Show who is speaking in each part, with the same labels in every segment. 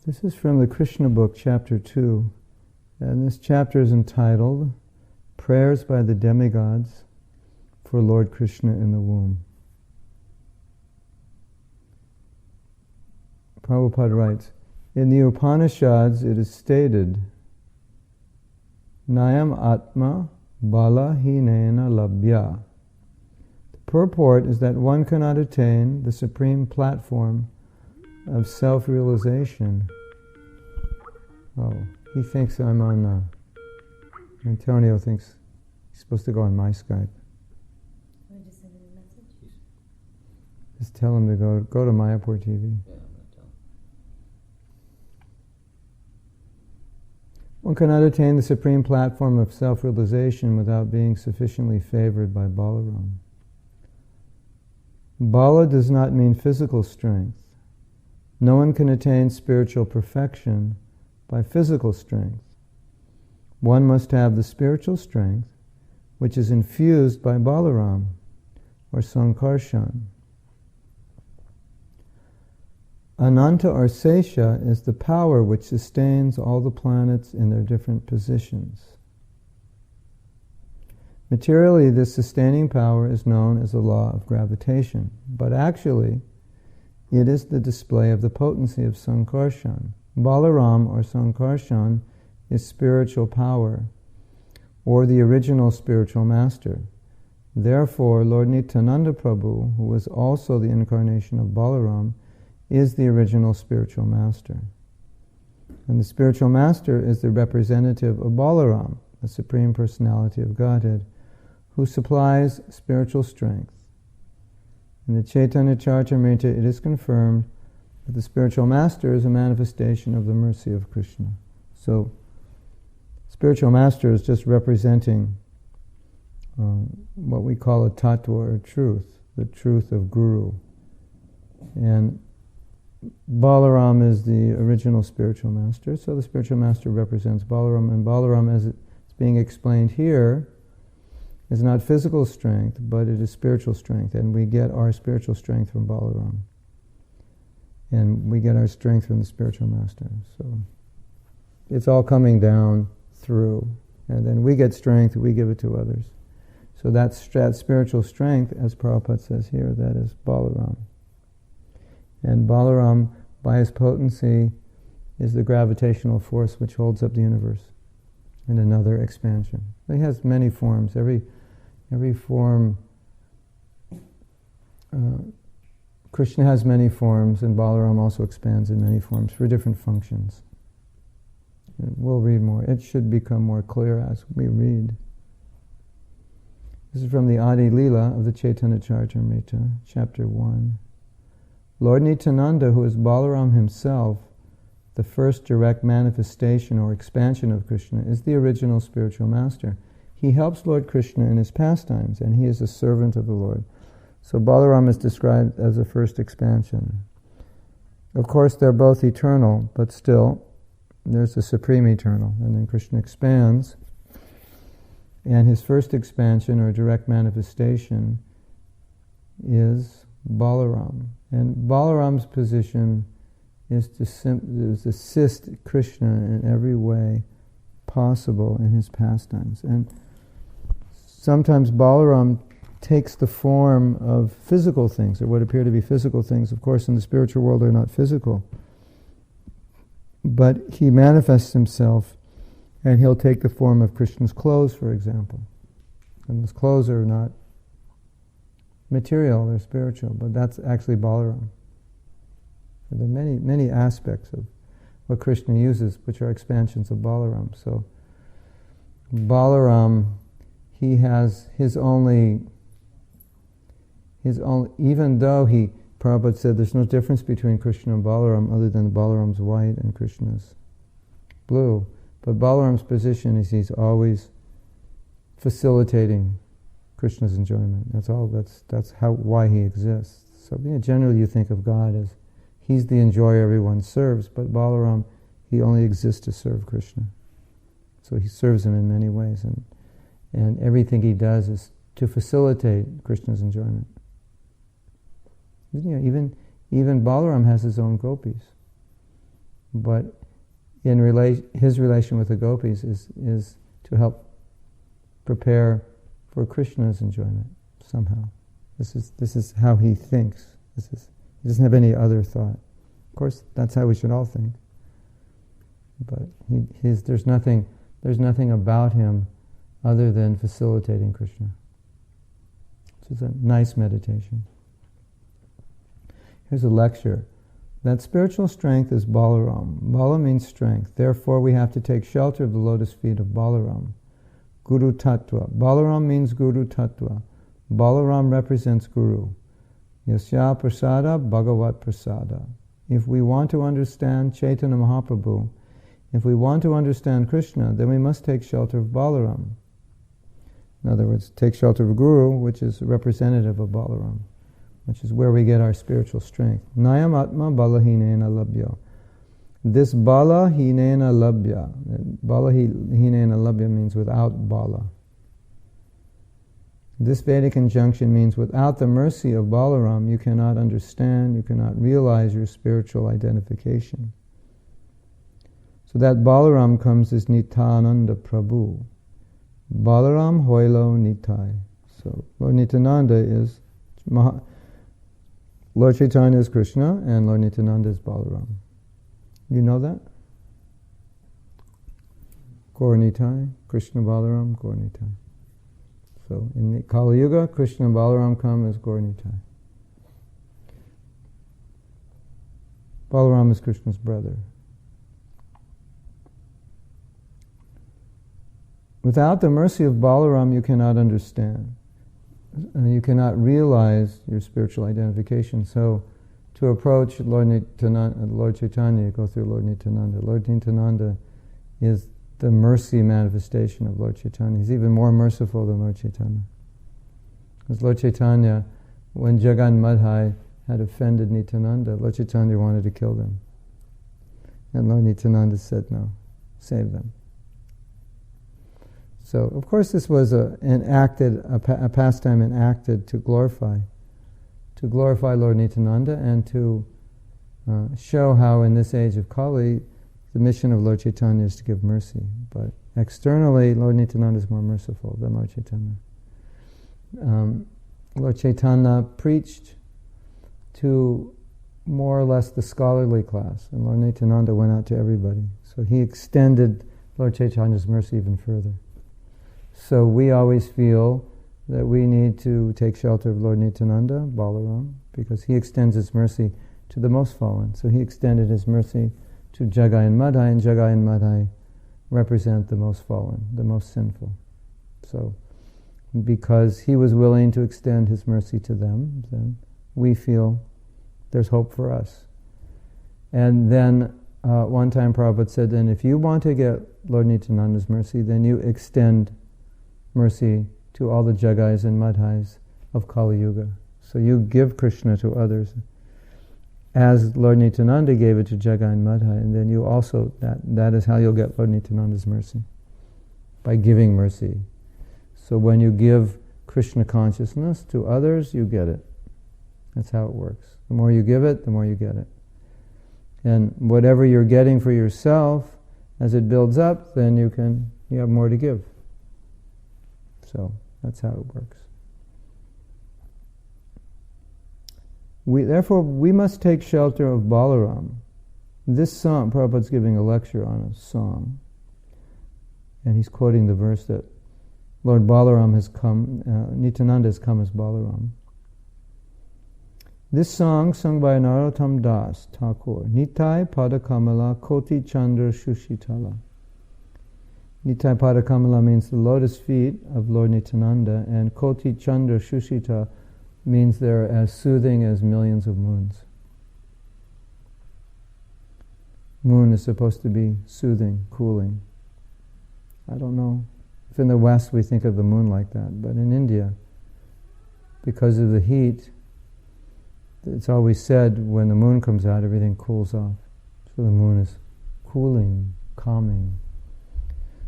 Speaker 1: This is from the Krishna book, chapter 2. And this chapter is entitled Prayers by the Demigods for Lord Krishna in the Womb. Prabhupada writes, in the Upanishads it is stated, Nayam Atma Bala Hinena Labhya. The purport is that one cannot attain the supreme platform of self-realization. Oh, he thinks I'm on, Antonio thinks he's supposed to go on my Skype.
Speaker 2: Want to send him a message?
Speaker 1: Just tell him to go to Mayapur TV.
Speaker 3: Yeah, I'm going to tell him.
Speaker 1: One cannot attain the supreme platform of self-realization without being sufficiently favored by Balaram. Bala does not mean physical strength. No one can attain spiritual perfection by physical strength. One must have the spiritual strength which is infused by Balaram or Sankarshan. Ananta or Sesha is the power which sustains all the planets in their different positions. Materially, this sustaining power is known as the law of gravitation, but actually, it is the display of the potency of Sankarshan. Balaram or Sankarshan is spiritual power, or the original spiritual master. Therefore, Lord Nityananda Prabhu, who was also the incarnation of Balaram, is the original spiritual master. And the spiritual master is the representative of Balaram, the Supreme Personality of Godhead, who supplies spiritual strength. In the Chaitanya Charitamrita, it is confirmed that the spiritual master is a manifestation of the mercy of Krishna. So, spiritual master is just representing what we call a tattva or truth, the truth of Guru. And Balaram is the original spiritual master, so the spiritual master represents Balaram, and Balaram, as it's being explained here, is not physical strength, but it is spiritual strength, and we get our spiritual strength from Balaram. And we get our strength from the spiritual master. So it's all coming down through, and then we get strength, we give it to others. So that spiritual strength, as Prabhupada says here, that is Balaram. And Balaram, by his potency, is the gravitational force which holds up the universe in another expansion. He has many forms. Every form, Krishna has many forms, and Balaram also expands in many forms for different functions. And we'll read more. It should become more clear as we read. This is from the Adi Leela of the Chaitanya Charitamrita, chapter 1. Lord Nityananda, who is Balaram himself, the first direct manifestation or expansion of Krishna, is the original spiritual master. He helps Lord Krishna in his pastimes, and he is a servant of the Lord. So Balaram is described as a first expansion. Of course, they're both eternal, but still, there's the supreme eternal, and then Krishna expands, and his first expansion or direct manifestation is Balaram. And Balaram's position is to assist Krishna in every way possible in his pastimes. And sometimes Balaram takes the form of physical things, or what appear to be physical things. Of course, in the spiritual world, they're not physical. But he manifests himself, and he'll take the form of Krishna's clothes, for example. And those clothes are not material, they're spiritual, but that's actually Balaram. There are many aspects of what Krishna uses, which are expansions of Balaram. So Balaram, he has his only, even though Prabhupada said there's no difference between Krishna and Balaram other than Balaram's white and Krishna's blue. But Balaram's position is he's always facilitating Krishna's enjoyment. That's all. That's why he exists. So generally, you think of God as he's the enjoyer everyone serves, but Balaram, he only exists to serve Krishna. So he serves him in many ways, and everything he does is to facilitate Krishna's enjoyment. Even Balaram has his own gopis. But his relation with the gopis is to help prepare for Krishna's enjoyment somehow. This is how he thinks. He doesn't have any other thought. Of course, that's how we should all think. But there's nothing about him other than facilitating Krishna. This is a nice meditation. Here's a lecture. That spiritual strength is Balaram. Bala means strength. Therefore, we have to take shelter of the lotus feet of Balaram. Guru Tattva. Balaram means Guru Tattva. Balaram represents Guru. Yasya Prasada Bhagavat Prasada. If we want to understand Chaitanya Mahaprabhu, if we want to understand Krishna, then we must take shelter of Balaram. In other words, take shelter of Guru, which is representative of Balaram, which is where we get our spiritual strength. Nayam Atma Bala Hinena Labhya. This Bala Hinena Labhya. Bala Hinena Labhya means without Bala. This Vedic injunction means without the mercy of Balaram, you cannot understand, you cannot realize your spiritual identification. So that Balaram comes as Nityananda Prabhu. Balaram Hoilo Nitai. So Lord Nityananda is Lord Chaitanya is Krishna and Lord Nityananda is Balaram. You know that? Gaur Nitai, Krishna Balaram, Gaur Nitai. So in the Kali Yuga, Krishna and Balaram come as Gaur Nitai. Balaram is Krishna's brother. Without the mercy of Balaram, you cannot understand. You cannot realize your spiritual identification. So, to approach Lord Chaitanya, you go through Lord Nityananda. Lord Nityananda is the mercy manifestation of Lord Chaitanya. He's even more merciful than Lord Chaitanya. Because Lord Chaitanya, when Jagan Madhai had offended Nityananda, Lord Chaitanya wanted to kill them. And Lord Nityananda said, no, save them. So, of course, this was a pastime enacted to glorify Lord Nityananda and to show how in this age of Kali, the mission of Lord Chaitanya is to give mercy. But externally, Lord Nityananda is more merciful than Lord Chaitanya. Lord Chaitanya preached to more or less the scholarly class, and Lord Nityananda went out to everybody. So he extended Lord Chaitanya's mercy even further. So we always feel that we need to take shelter of Lord Nityananda, Balaram, because he extends his mercy to the most fallen. So he extended his mercy to Jagai and Madhai, and Jagai and Madhai represent the most fallen, the most sinful. So because he was willing to extend his mercy to them, then we feel there's hope for us. And then one time Prabhupada said, then if you want to get Lord Nityananda's mercy, then you extend mercy to all the Jagais and Madhais of Kali Yuga. So you give Krishna to others as Lord Nityananda gave it to Jagai and Madhai, and then you also, that is how you'll get Lord Nityananda's mercy, by giving mercy. So when you give Krishna consciousness to others, you get it. That's how it works. The more you give it, the more you get it. And whatever you're getting for yourself, as it builds up, then you have more to give. So that's how it works. Therefore, we must take shelter of Balaram. This song, Prabhupada's giving a lecture on a song, and he's quoting the verse that Lord Balaram has come, Nityananda has come as Balaram. This song, sung by Narottam Das Thakur, Nitai Padakamala Koti Chandra Shushitala. Nitai Padakamala means the lotus feet of Lord Nityananda, and Koti Chandra Shushita means they're as soothing as millions of moons. Moon is supposed to be soothing, cooling. I don't know if in the West we think of the moon like that, but in India, because of the heat, it's always said when the moon comes out, everything cools off. So the moon is cooling, calming.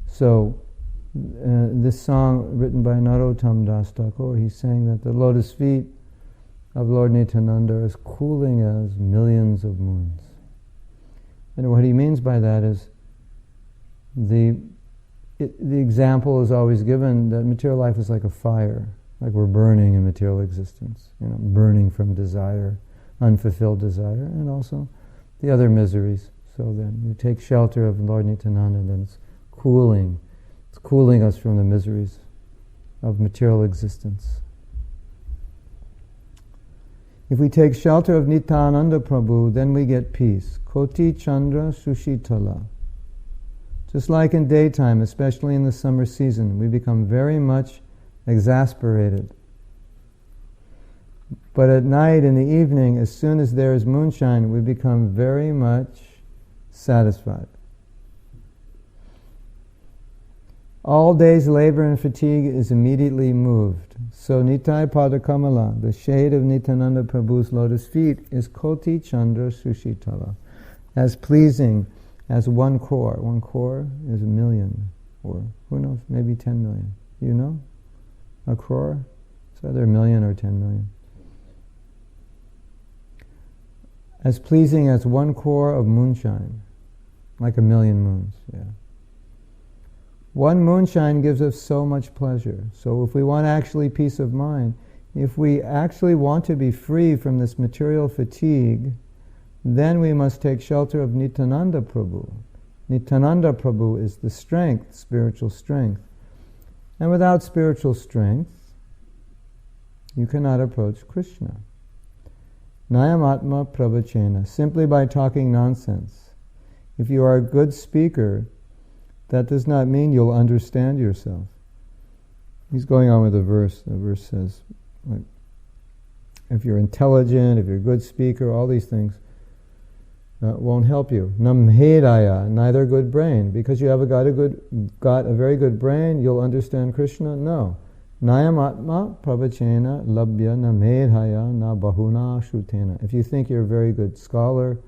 Speaker 1: So this song written by Narottam Das Thakur, he's saying that the lotus feet of Lord Nityananda are as cooling as millions of moons. And what he means by that is the example is always given that material life is like a fire, like we're burning in material existence, burning from desire, unfulfilled desire, and also the other miseries. So then you take shelter of Lord Nityananda, then it's cooling us from the miseries of material existence. If we take shelter of Nityananda Prabhu, then we get peace. Koti Chandra Sushitala. Just like in daytime, especially in the summer season, we become very much exasperated. But at night, in the evening, as soon as there is moonshine, we become very much satisfied. All day's labor and fatigue is immediately moved. So Nitai Padakamala, the shade of Nityananda Prabhu's lotus feet, is Koti Chandra Sushitala, as pleasing as 1 crore. 1 crore is 1 million, or who knows, maybe 10 million. You know? A crore? It's either 1 million or 10 million. As pleasing as 1 crore of moonshine, like 1 million moons, yeah. 1 moonshine gives us so much pleasure. So if we want actually peace of mind, if we actually want to be free from this material fatigue, then we must take shelter of Nityananda Prabhu. Nityananda Prabhu is the strength, spiritual strength. And without spiritual strength, you cannot approach Krishna. Nayamatma pravachena, simply by talking nonsense. If you are a good speaker, that does not mean you'll understand yourself. He's going on with a verse. The verse says, like, if you're intelligent, if you're a good speaker, all these things won't help you. Namhedaya, neither good brain. Because you have got a very good brain, you'll understand Krishna? No. Nayamatma pravachena labhya namhedaya na bahuna shrutena. If you think you're a very good scholar,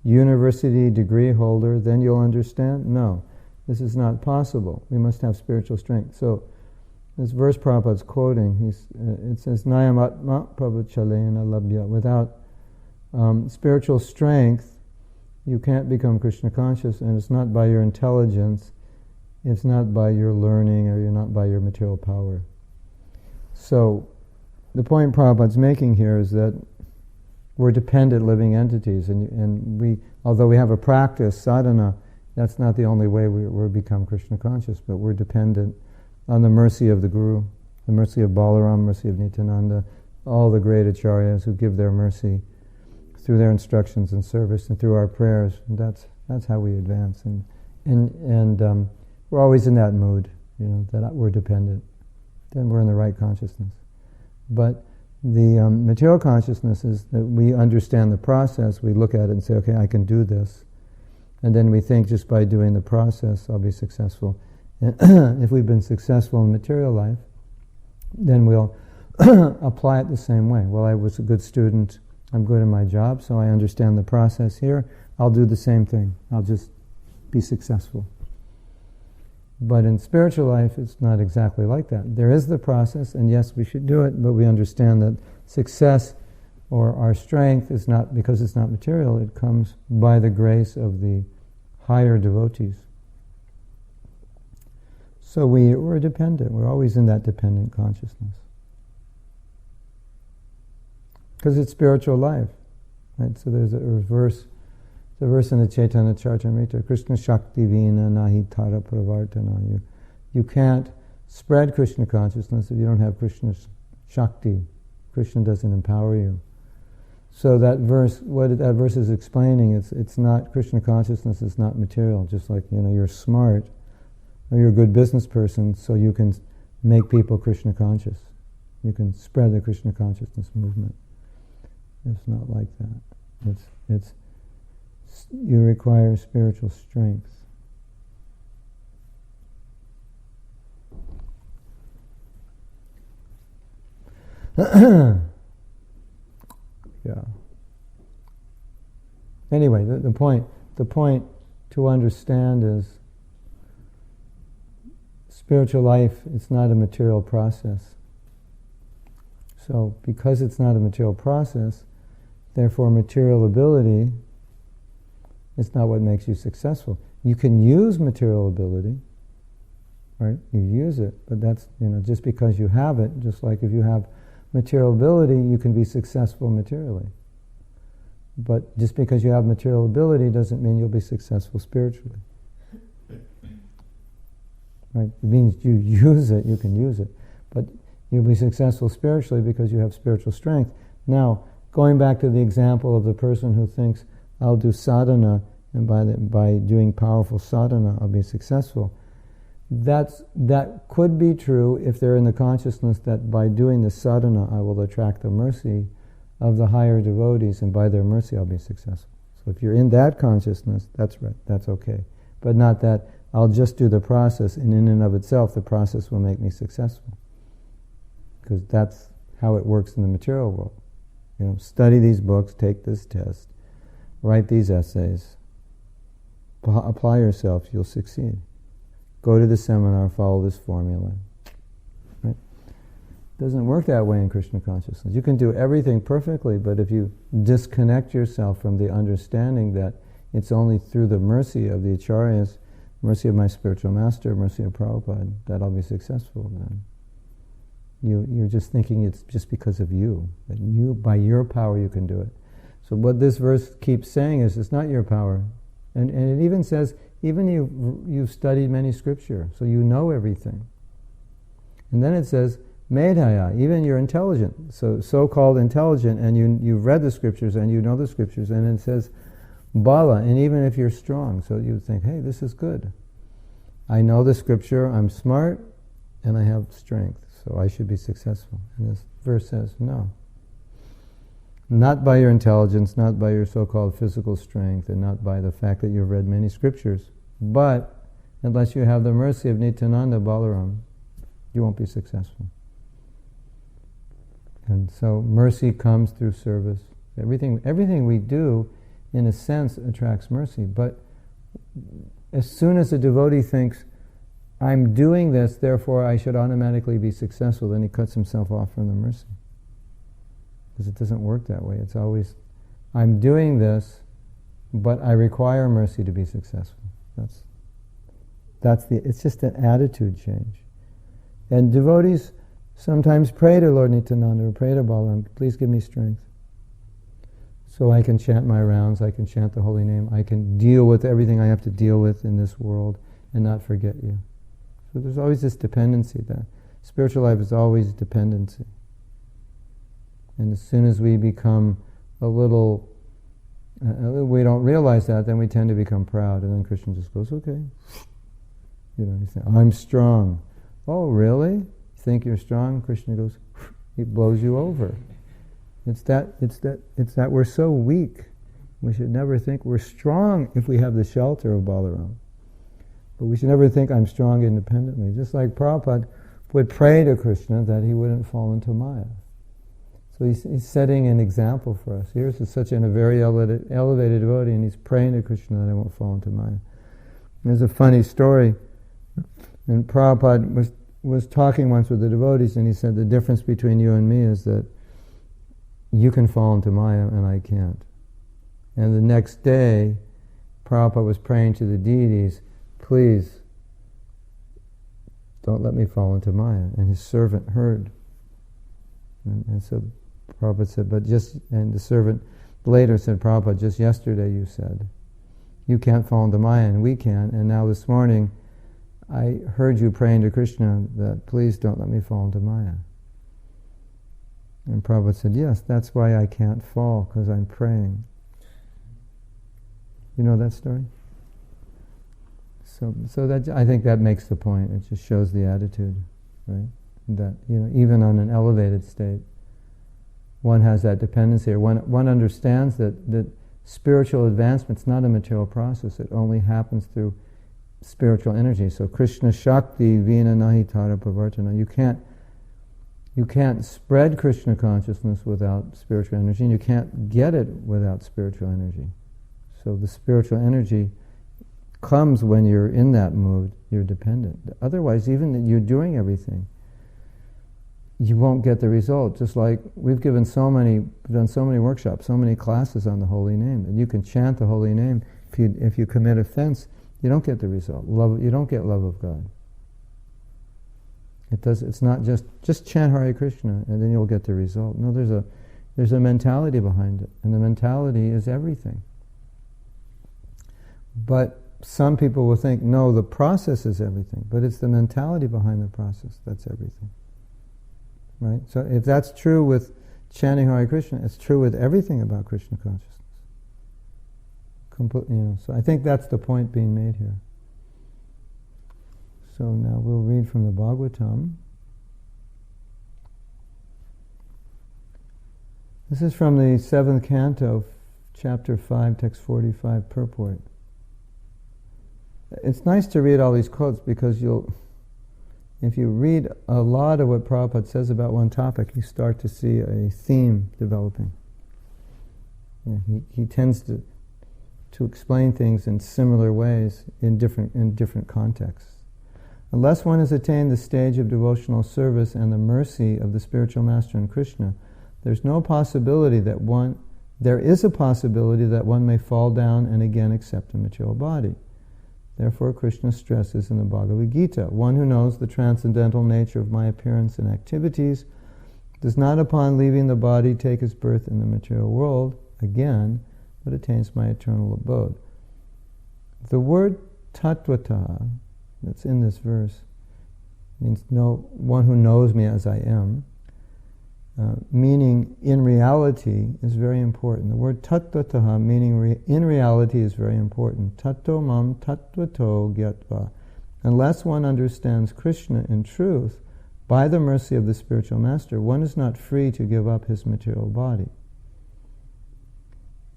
Speaker 1: university degree holder, then you'll understand? No. This is not possible. We must have spiritual strength. So, this verse Prabhupada's quoting, it says, Nayamatma pravachalena labhya. Without spiritual strength, you can't become Krishna conscious, and it's not by your intelligence, it's not by your learning, or you're not by your material power. So, the point Prabhupada's making here is that we're dependent living entities, and we, although we have a practice, sadhana, that's not the only way we become Krishna conscious, but we're dependent on the mercy of the Guru, the mercy of Balaram, mercy of Nityananda, all the great acharyas who give their mercy through their instructions and service and through our prayers. And that's how we advance. And we're always in that mood, that we're dependent. Then we're in the right consciousness. But the material consciousness is that we understand the process, we look at it and say, okay, I can do this. And then we think just by doing the process, I'll be successful. And if we've been successful in material life, then we'll apply it the same way. Well, I was a good student, I'm good in my job, so I understand the process here. I'll do the same thing. I'll just be successful. But in spiritual life, it's not exactly like that. There is the process, and yes, we should do it, but we understand that success or our strength is not because it's not material, it comes by the grace of the higher devotees. So we're dependent. We're always in that dependent consciousness. Because it's spiritual life. Right? So there's a verse in the Chaitanya Charitamrita, Krishna Shakti Vina Nahi Tara Pravartana. You can't spread Krishna consciousness if you don't have Krishna's Shakti. Krishna doesn't empower you. So that verse, what that verse is explaining, it's not, Krishna consciousness is not material, just like, you're smart, or you're a good business person, so you can make people Krishna conscious. You can spread the Krishna consciousness movement. It's not like that. It's you require spiritual strength. Yeah. Anyway, the point to understand is spiritual life, it's not a material process. So because it's not a material process, therefore material ability It's not what makes you successful. You can use material ability, right? You use it, but that's, just because you have it, just like if you have material ability, you can be successful materially. But just because you have material ability doesn't mean you'll be successful spiritually. Right? It means you use it, you can use it. But you'll be successful spiritually because you have spiritual strength. Now, going back to the example of the person who thinks, I'll do sadhana, and by doing powerful sadhana, I'll be successful. That could be true if they're in the consciousness that by doing the sadhana, I will attract the mercy of the higher devotees, and by their mercy, I'll be successful. So if you're in that consciousness, that's right, that's okay. But not that I'll just do the process, and in and of itself, the process will make me successful. Because that's how it works in the material world. Study these books, take this test, write these essays, apply yourself, you'll succeed. Go to the seminar, follow this formula. Right? It doesn't work that way in Krishna consciousness. You can do everything perfectly, but if you disconnect yourself from the understanding that it's only through the mercy of the acharyas, mercy of my spiritual master, mercy of Prabhupada, that I'll be successful, then you're just thinking it's just because of you. That you, by your power, you can do it. So what this verse keeps saying is, it's not your power. And it even says, even you've studied many scripture, so you know everything. And then it says, Medhaya, even you're intelligent, so-called intelligent, and you've read the scriptures and you know the scriptures, and it says, Bala, and even if you're strong, so you think, hey, this is good. I know the scripture, I'm smart, and I have strength, so I should be successful. And this verse says, no. Not by your intelligence, not by your so-called physical strength, and not by the fact that you've read many scriptures, but unless you have the mercy of Nityananda Balaram, you won't be successful. And so mercy comes through service. Everything we do, in a sense, attracts mercy. But as soon as a devotee thinks, I'm doing this, therefore I should automatically be successful, then he cuts himself off from the mercy. Because it doesn't work that way. It's always, I'm doing this, but I require mercy to be successful. It's just an attitude change. And devotees sometimes pray to Lord Nityananda or pray to Balaram, please give me strength. So I can chant my rounds, I can chant the holy name, I can deal with everything I have to deal with in this world and not forget you. So there's always this dependency. That spiritual life is always dependency. And as soon as we become a little, we don't realize that, then we tend to become proud, and then Krishna just goes, okay. You say, I'm strong. Oh, really? You think you're strong? Krishna goes, he blows you over. It's that we're so weak. We should never think we're strong if we have the shelter of Balaram. But we should never think I'm strong independently. Just like Prabhupada would pray to Krishna that he wouldn't fall into Maya. So he's setting an example for us. Here's such a very elevated devotee, and he's praying to Krishna that I won't fall into Maya. There's a funny story. And Prabhupada was talking once with the devotees, and he said, the difference between you and me is that you can fall into Maya and I can't. And the next day, Prabhupada was praying to the deities, please, don't let me fall into Maya. And his servant heard. And so Prabhupada said, and the servant later said, Prabhupada, just yesterday you said, you can't fall into Maya and we can, and now this morning I heard you praying to Krishna that please don't let me fall into Maya. And Prabhupada said, yes, that's why I can't fall, because I'm praying. You know that story? So that, I think that makes the point. It just shows the attitude, right? That, even on an elevated state, one has that dependency, or one understands that spiritual advancement's not a material process. It only happens through spiritual energy. So Krishna Shakti Vina Nahi Tara Pravartana. You can't spread Krishna consciousness without spiritual energy, and you can't get it without spiritual energy. So the spiritual energy comes when you're in that mood, you're dependent. Otherwise, even that you're doing everything, you won't get the result. Just like we've done so many workshops, so many classes on the holy name, and you can chant the holy name, If you commit offense, you don't get the result. You don't get love of God. It's not just chant Hare Krishna and then you'll get the result. No, there's a mentality behind it, and the mentality is everything. But some people will think, no, the process is everything, but it's the mentality behind the process that's everything. Right? So if that's true with chanting Hare Krishna, it's true with everything about Krishna consciousness. So I think that's the point being made here. So now we'll read from the Bhagavatam. This is from the 7th canto, chapter 5, text 45, purport. It's nice to read all these quotes because if you read a lot of what Prabhupada says about one topic, you start to see a theme developing. He tends to explain things in similar ways in different contexts. Unless one has attained the stage of devotional service and the mercy of the spiritual master in Krishna, there is a possibility that one may fall down and again accept a material body. Therefore, Krishna stresses in the Bhagavad Gita, one who knows the transcendental nature of my appearance and activities does not upon leaving the body take his birth in the material world again, but attains my eternal abode. The word tattvata that's in this verse means one who knows me as I am, meaning in reality is very important. The word tattvataha, meaning in reality, is very important. Tatto mam tattvato gyatva. Unless one understands Krishna in truth, by the mercy of the spiritual master, one is not free to give up his material body.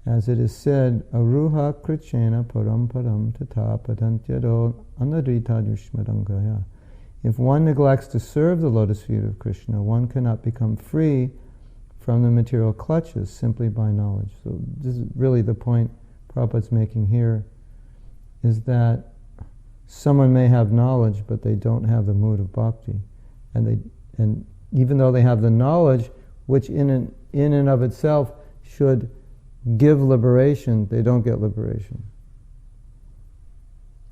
Speaker 1: As it is said, aruha krichena param param tata padantyado anadrita dushmadangraya. If one neglects to serve the lotus feet of Krishna, one cannot become free from the material clutches simply by knowledge. So this is really the point Prabhupada's making here, is that someone may have knowledge, but they don't have the mood of bhakti. And even though they have the knowledge, which in and of itself should give liberation, they don't get liberation.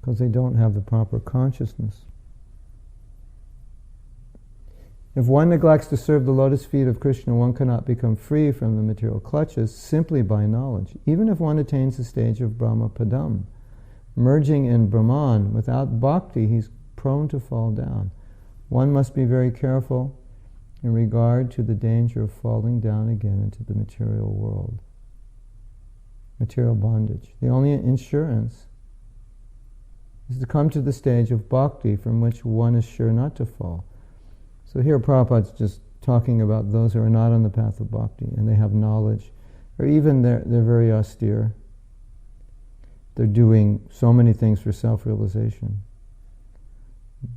Speaker 1: Because they don't have the proper consciousness. If one neglects to serve the lotus feet of Krishna, one cannot become free from the material clutches simply by knowledge. Even if one attains the stage of Brahma Padam, merging in Brahman, without bhakti, he's prone to fall down. One must be very careful in regard to the danger of falling down again into the material world, material bondage. The only insurance is to come to the stage of bhakti from which one is sure not to fall. So here Prabhupada's just talking about those who are not on the path of bhakti and they have knowledge, or even they're very austere. They're doing so many things for self-realization,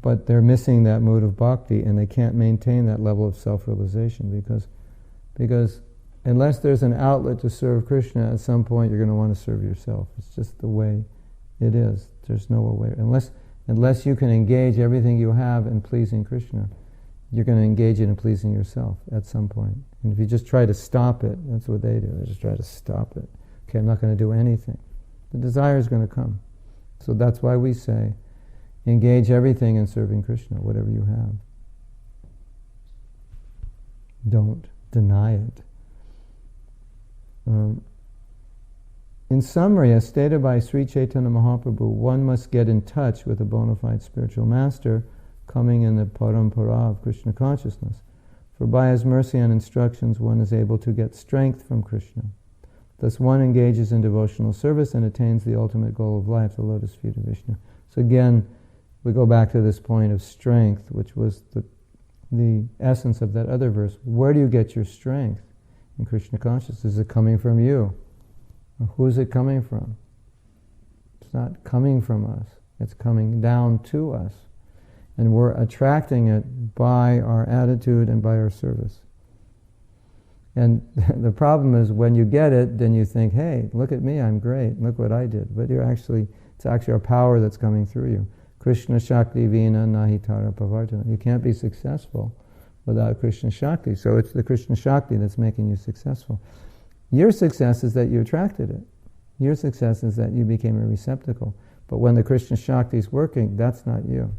Speaker 1: but they're missing that mood of bhakti and they can't maintain that level of self-realization because unless there's an outlet to serve Krishna, at some point you're going to want to serve yourself. It's just the way it is. There's no way. Unless you can engage everything you have in pleasing Krishna, you're going to engage it in pleasing yourself at some point. And if you just try to stop it, that's what they do. They just try to stop it. Okay, I'm not going to do anything. The desire is going to come. So that's why we say, engage everything in serving Krishna, whatever you have. Don't deny it. In summary, as stated by Sri Chaitanya Mahaprabhu, one must get in touch with a bona fide spiritual master coming in the parampara of Krishna consciousness. For by his mercy and instructions, one is able to get strength from Krishna. Thus one engages in devotional service and attains the ultimate goal of life, the lotus feet of Vishnu. So again, we go back to this point of strength, which was the essence of that other verse. Where do you get your strength in Krishna consciousness? Is it coming from you? Or who is it coming from? It's not coming from us. It's coming down to us. And we're attracting it by our attitude and by our service. And the problem is when you get it, then you think, hey, look at me, I'm great, look what I did. But it's actually our power that's coming through you. Krishna Shakti Vina Nahitara Pavartana. You can't be successful without Krishna Shakti. So it's the Krishna Shakti that's making you successful. Your success is that you attracted it. Your success is that you became a receptacle. But when the Krishna Shakti is working, that's not you.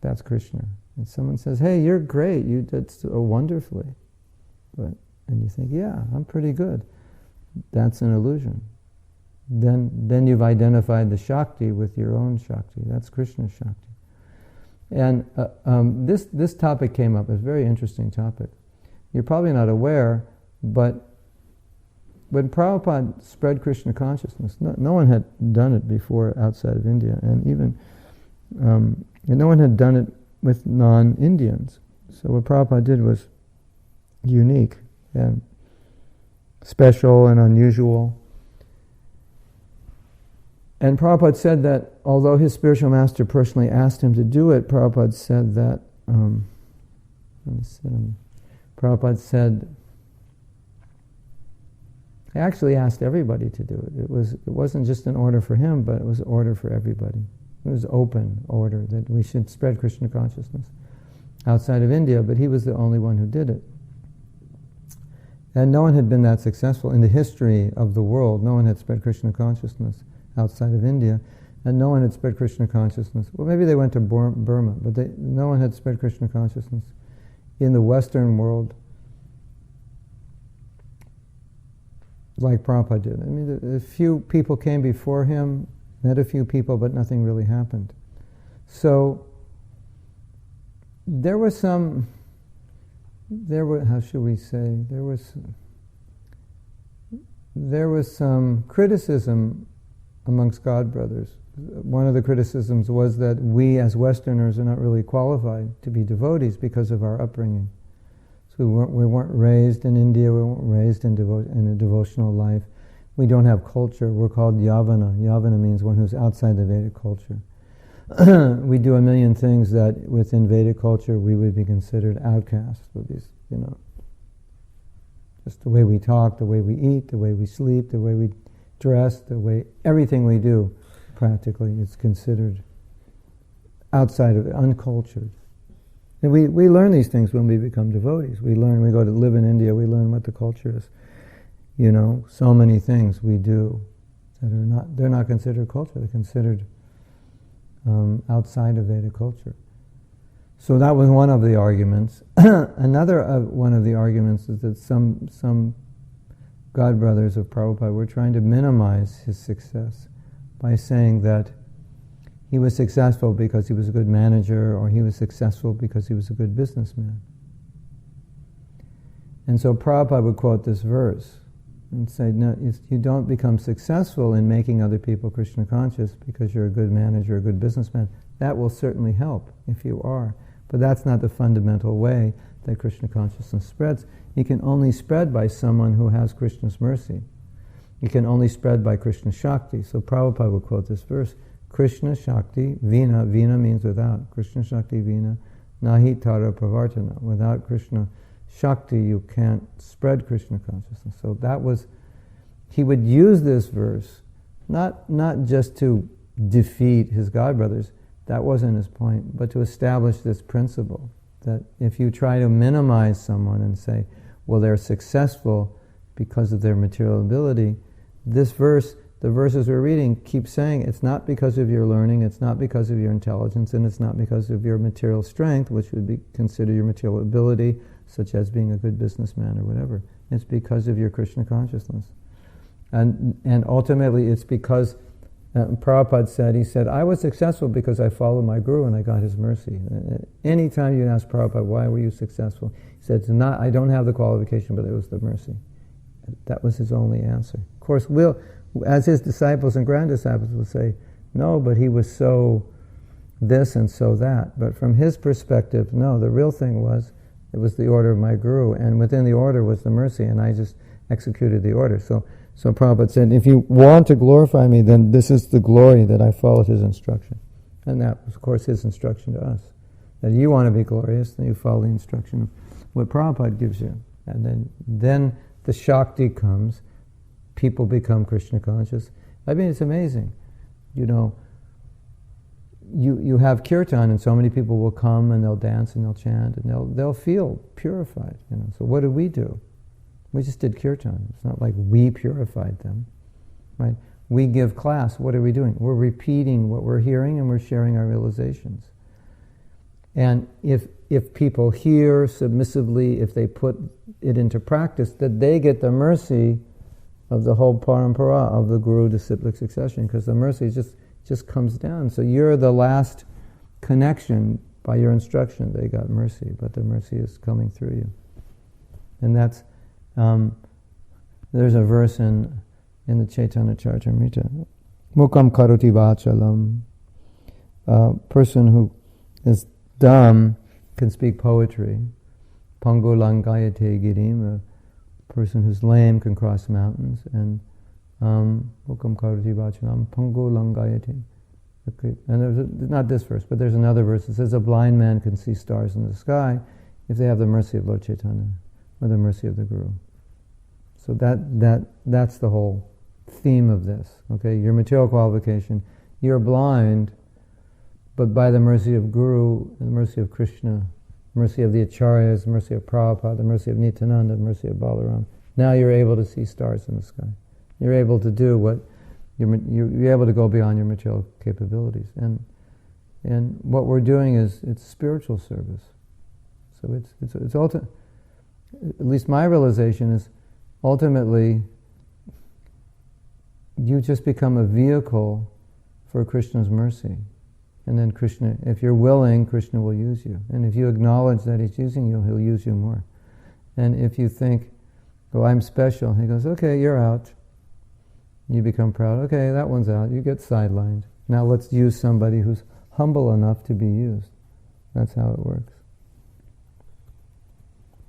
Speaker 1: That's Krishna. And someone says, hey, you're great, you did so wonderfully. And you think, yeah, I'm pretty good. That's an illusion. Then you've identified the Shakti with your own Shakti. That's Krishna's Shakti. And this topic came up. It's a very interesting topic. You're probably not aware, but when Prabhupada spread Krishna consciousness, no one had done it before outside of India, and even and no one had done it with non-Indians. So what Prabhupada did was unique and special and unusual. And Prabhupada said that although his spiritual master personally asked him to do it, Prabhupada said that Prabhupada said, he actually asked everybody to do it. It wasn't just an order for him, but it was an order for everybody. It was open order that we should spread Krishna consciousness outside of India, but he was the only one who did it. And no one had been that successful in the history of the world. No one had spread Krishna consciousness outside of India, and no one had spread Krishna consciousness. Well, maybe they went to Burma, but no one had spread Krishna consciousness in the Western world like Prabhupada did. I mean, a few people came before him, met a few people, but nothing really happened. So there was some, how should we say, there was some criticism amongst God brothers. One of the criticisms was that we as Westerners are not really qualified to be devotees because of our upbringing. So we weren't raised in India, we weren't raised in a devotional life. We don't have culture. We're called Yavana. Yavana means one who's outside the Vedic culture. We do a million things that within Vedic culture we would be considered outcasts. With these, just the way we talk, the way we eat, the way we sleep, the way we dress, the way everything we do, practically, is considered outside of it, uncultured. And we learn these things when we become devotees. We go to live in India, we learn what the culture is. So many things we do that they're not considered culture, they're considered outside of Vedic culture. So that was one of the arguments. Another one of the arguments is that some God brothers of Prabhupada were trying to minimize his success by saying that he was successful because he was a good manager, or he was successful because he was a good businessman. And so Prabhupada would quote this verse and say, no, you don't become successful in making other people Krishna conscious because you're a good manager, a good businessman. That will certainly help if you are. But that's not the fundamental way that Krishna consciousness spreads. It can only spread by someone who has Krishna's mercy. It can only spread by Krishna Shakti. So Prabhupada would quote this verse, Krishna Shakti, Vina means without. Krishna Shakti Vina, Nahi Tara Pravartana. Without Krishna Shakti, you can't spread Krishna consciousness. So he would use this verse, not just to defeat his God brothers, that wasn't his point, but to establish this principle that if you try to minimize someone and say, well, they're successful because of their material ability, this verse, the verses we're reading, keep saying it's not because of your learning, it's not because of your intelligence, and it's not because of your material strength, which would be considered your material ability, such as being a good businessman or whatever. It's because of your Krishna consciousness. And ultimately it's because Prabhupada he said, I was successful because I followed my guru and I got his mercy. Anytime you ask Prabhupada, why were you successful? He said, I don't have the qualification, but it was the mercy. That was his only answer. Of course, as his disciples and grand disciples will say, no, but he was so this and so that. But from his perspective, no, the real thing was, it was the order of my guru, and within the order was the mercy, and I just executed the order. So Prabhupada said, if you want to glorify me, then this is the glory that I followed his instruction. And that was, of course, his instruction to us. That you want to be glorious, then you follow the instruction of what Prabhupada gives you. And then the Shakti comes, people become Krishna conscious. I mean, it's amazing. You have kirtan, and so many people will come and they'll dance and they'll chant and they'll feel purified. So what did we do? We just did kirtan. It's not like we purified them. right? We give class. What are we doing? We're repeating what we're hearing and we're sharing our realizations. And if people hear submissively, if they put it into practice, that they get the mercy of the whole parampara of the guru disciplic succession, because the mercy just comes down. So you're the last connection. By your instruction, they got mercy, but the mercy is coming through you. And that's, there's a verse in the Chaitanya Charitamrita, Mukam karoti vachalam. A person who is dumb can speak poetry. Pangu langayate girim, a person who's lame can cross mountains. And Mukam karoti vachalam, pangu langayate. And there's not this verse, but there's another verse that says a blind man can see stars in the sky if they have the mercy of Lord Chaitanya or the mercy of the Guru. So that's the whole theme of this. Okay, your material qualification, you're blind, but by the mercy of Guru, the mercy of Krishna, mercy of the Acharyas, mercy of Prabhupada, the mercy of Nityananda, the mercy of Balaram, now you're able to see stars in the sky. You're able to do what you're able to go beyond your material capabilities, and what we're doing is it's spiritual service. So it's ultimate. At least my realization is ultimately you just become a vehicle for Krishna's mercy, and then Krishna, if you're willing, Krishna will use you, and if you acknowledge that He's using you, He'll use you more. And if you think, "Oh, I'm special," He goes, "Okay, you're out." You become proud. Okay, that one's out. You get sidelined. Now let's use somebody who's humble enough to be used. That's how it works.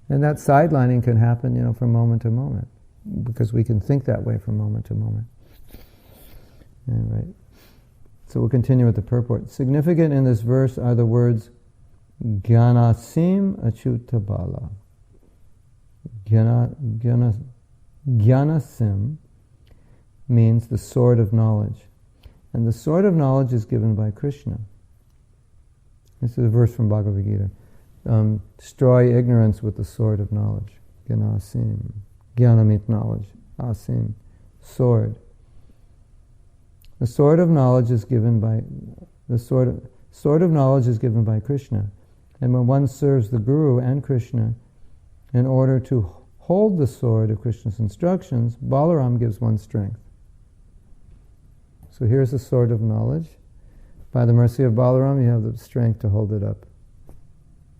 Speaker 1: And that sidelining can happen, from moment to moment, because we can think that way from moment to moment. All right. So we'll continue with the purport. Significant in this verse are the words Gyanasim Achutabala. Gyanasim means the sword of knowledge. And the sword of knowledge is given by Krishna. This is a verse from Bhagavad Gita. Destroy ignorance with the sword of knowledge. Gyanasim. Gyanamit knowledge. Asim. Sword. The sword of knowledge is given by Krishna. And when one serves the Guru and Krishna, in order to hold the sword of Krishna's instructions, Balaram gives one strength. So here's the sword of knowledge. By the mercy of Balaram, you have the strength to hold it up.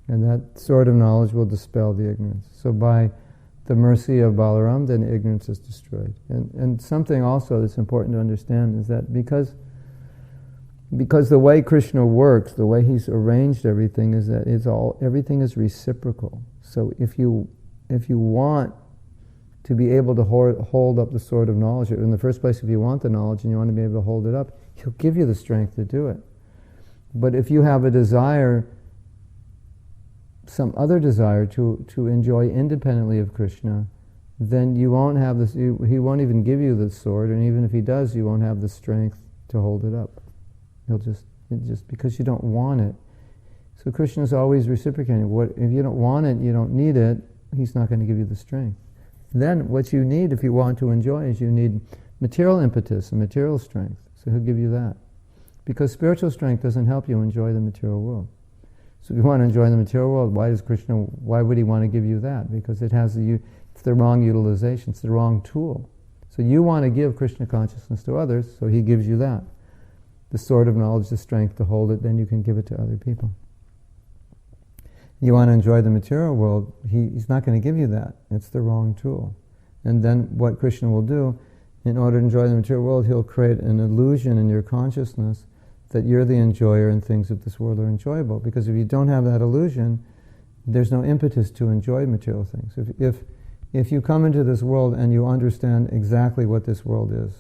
Speaker 1: And that sword of knowledge will dispel the ignorance. So by the mercy of Balaram, then ignorance is destroyed. And something also that's important to understand is that because the way Krishna works, the way He's arranged everything, is that everything is reciprocal. So if you want to be able to hold up the sword of knowledge, in the first place, if you want the knowledge and you want to be able to hold it up, He'll give you the strength to do it. But if you have a desire, some other desire to enjoy independently of Krishna, then you won't have this. He won't even give you the sword, and even if He does, you won't have the strength to hold it up. He'll just because you don't want it. So Krishna's always reciprocating. If you don't want it, you don't need it, He's not going to give you the strength. Then what you need, if you want to enjoy, is you need material impetus and material strength. So He'll give you that. Because spiritual strength doesn't help you enjoy the material world. So if you want to enjoy the material world, why would He want to give you that? Because it's the wrong utilization, it's the wrong tool. So you want to give Krishna consciousness to others, so He gives you that. The sword of knowledge, the strength to hold it, then you can give it to other people. You want to enjoy the material world, He's not going to give you that. It's the wrong tool. And then what Krishna will do, in order to enjoy the material world, He'll create an illusion in your consciousness that you're the enjoyer and things of this world are enjoyable. Because if you don't have that illusion, there's no impetus to enjoy material things. If you come into this world and you understand exactly what this world is,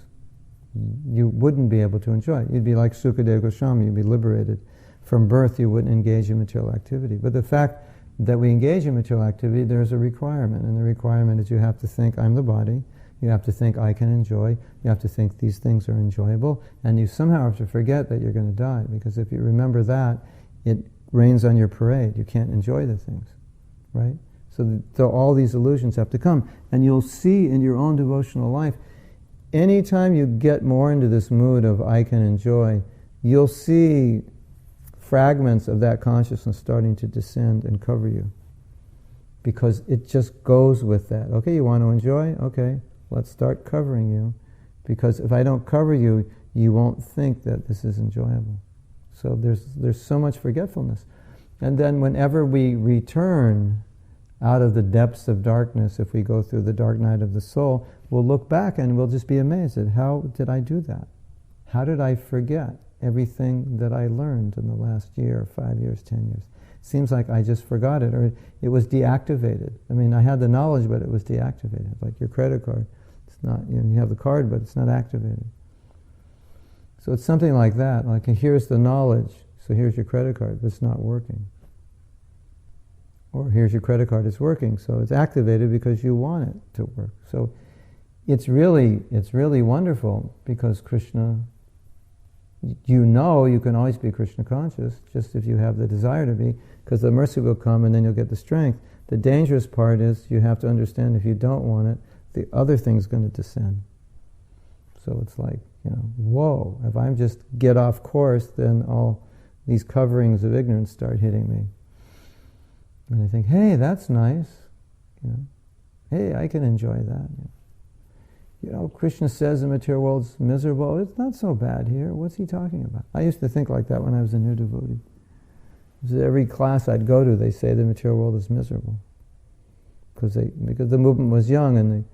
Speaker 1: you wouldn't be able to enjoy it. You'd be like Sukadeva Goswami, you'd be liberated. From birth, you wouldn't engage in material activity. But the fact that we engage in material activity, there's a requirement. And the requirement is you have to think, I'm the body. You have to think, I can enjoy. You have to think, these things are enjoyable. And you somehow have to forget that you're going to die. Because if you remember that, it rains on your parade. You can't enjoy the things. Right? So all these illusions have to come. And you'll see in your own devotional life, anytime you get more into this mood of I can enjoy, you'll see fragments of that consciousness starting to descend and cover you. Because it just goes with that. Okay, you want to enjoy? Okay, let's start covering you. Because if I don't cover you, you won't think that this is enjoyable. So there's so much forgetfulness. And then whenever we return out of the depths of darkness, if we go through the dark night of the soul, we'll look back and we'll just be amazed at how did I do that? How did I forget everything that I learned in the last year, 5 years, 10 years? Seems like I just forgot it, or it was deactivated. I mean, I had the knowledge, but it was deactivated. Like your credit card. It's not, you have the card, but it's not activated. So it's something like that. Like, here's the knowledge, so here's your credit card, but it's not working. Or here's your credit card, it's working, so it's activated because you want it to work. So it's really wonderful, because Krishna, you can always be Krishna conscious, just if you have the desire to be, because the mercy will come and then you'll get the strength. The dangerous part is you have to understand if you don't want it, the other thing's going to descend. So it's like, whoa, if I just get off course, then all these coverings of ignorance start hitting me. And I think, hey, that's nice. Hey, I can enjoy that. Krishna says the material world's miserable. It's not so bad here. What's he talking about? I used to think like that when I was a new devotee. Every class I'd go to, they say the material world is miserable. Because the movement was young and